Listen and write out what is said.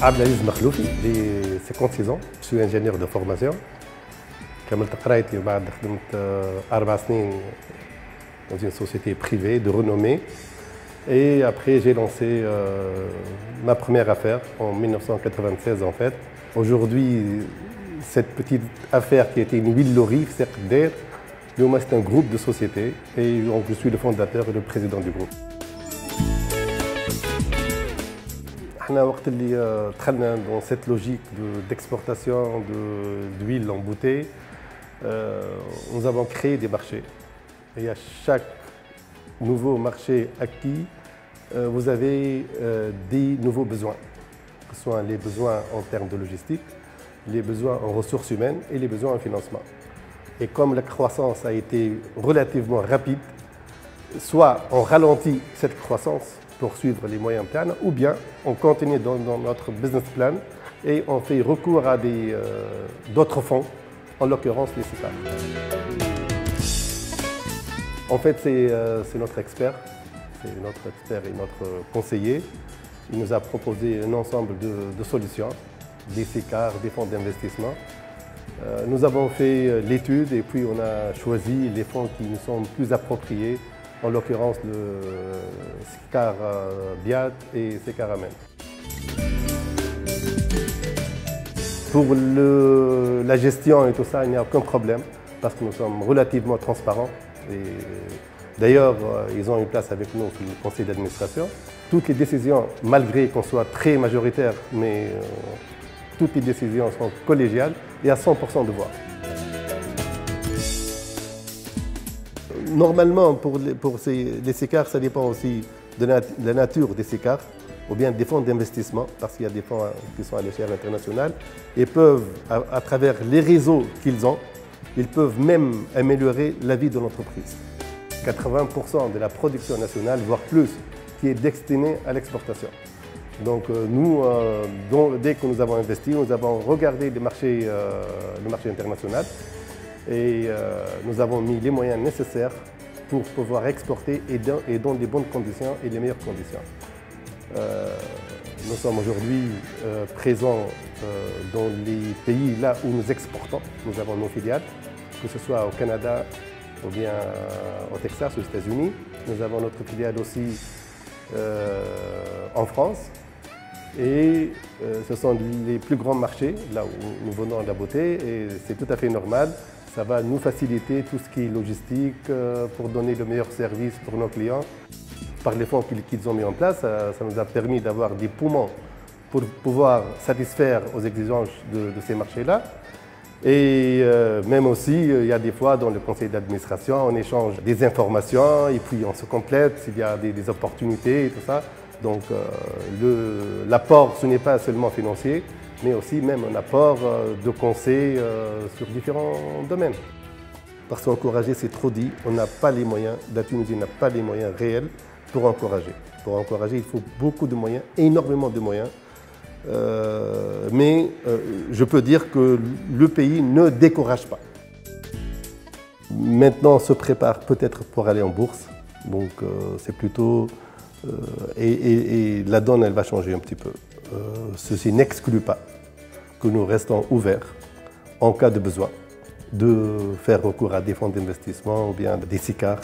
Abdelaziz Makhloufi, j'ai 56 ans, je suis ingénieur de formation. كملت قرايتي وبعد خدمت 4 سنين dans une société privée de renommée. Et après, j'ai lancé ma première affaire en 1996 en fait. Aujourd'hui, cette petite affaire qui était une huile lorry, c'est un groupe de sociétés et donc, je suis le fondateur et le président du groupe. وقت اللي دخلنا dans cette logique d'exportation d'huile en bouteille, nous avons créé des marchés. Et à chaque nouveau marché acquis, vous avez des nouveaux besoins, que ce soit les besoins en termes de logistique, les besoins en ressources humaines et les besoins en financement. Et comme la croissance a été relativement rapide, soit on ralentit cette croissance pour suivre les moyens plans, ou bien on continue dans notre business plan et on fait recours à d'autres fonds, en l'occurrence les CIPAC. En fait, c'est notre expert, et notre conseiller. Il nous a proposé un ensemble de solutions, des SICAR, des fonds d'investissement. Nous avons fait l'étude et puis on a choisi les fonds qui nous sont plus appropriés, en l'occurrence le SICAR BIAT et SICAR AMEN. Pour la gestion et tout ça, il n'y a aucun problème parce que nous sommes relativement transparents. D'ailleurs, ils ont une place avec nous sur le conseil d'administration. Toutes les décisions, malgré qu'on soit très majoritaire, mais toutes les décisions sont collégiales et à 100% de voix. Normalement, pour les SICAR, ça dépend aussi de la nature des SICAR ou bien des fonds d'investissement, parce qu'il y a des fonds qui sont à l'échelle internationale et peuvent, à travers les réseaux qu'ils ont, ils peuvent même améliorer la vie de l'entreprise. 80% de la production nationale, voire plus, qui est destinée à l'exportation. Donc nous, dès que nous avons investi, nous avons regardé le marché international et nous avons mis les moyens nécessaires pour pouvoir exporter et dans des bonnes conditions et les meilleures conditions. Nous sommes aujourd'hui présents dans les pays là où nous exportons. Nous avons nos filiales, que ce soit au Canada ou bien au Texas, aux États-Unis. Nous avons notre filiale aussi en France. Et ce sont les plus grands marchés, là où nous vendons de la beauté, et c'est tout à fait normal. Ça va nous faciliter tout ce qui est logistique pour donner le meilleur service pour nos clients. Par les fonds qu'ils ont mis en place, ça nous a permis d'avoir des poumons pour pouvoir satisfaire aux exigences de ces marchés-là. Et même aussi, il y a des fois dans le conseil d'administration, on échange des informations et puis on se complète s'il y a des opportunités et tout ça. Donc l'apport, ce n'est pas seulement financier, mais aussi même un apport de conseil sur différents domaines. Parce qu'encourager, c'est trop dit, on n'a pas les moyens, la Tunisie n'a pas les moyens réels pour encourager. Pour encourager, il faut beaucoup de moyens, énormément de moyens. Mais je peux dire que le pays ne décourage pas. Maintenant, on se prépare peut-être pour aller en bourse. Donc c'est plutôt... et la donne, elle va changer un petit peu. Ceci n'exclut pas que nous restons ouverts en cas de besoin de faire recours à des fonds d'investissement ou bien des SICAR.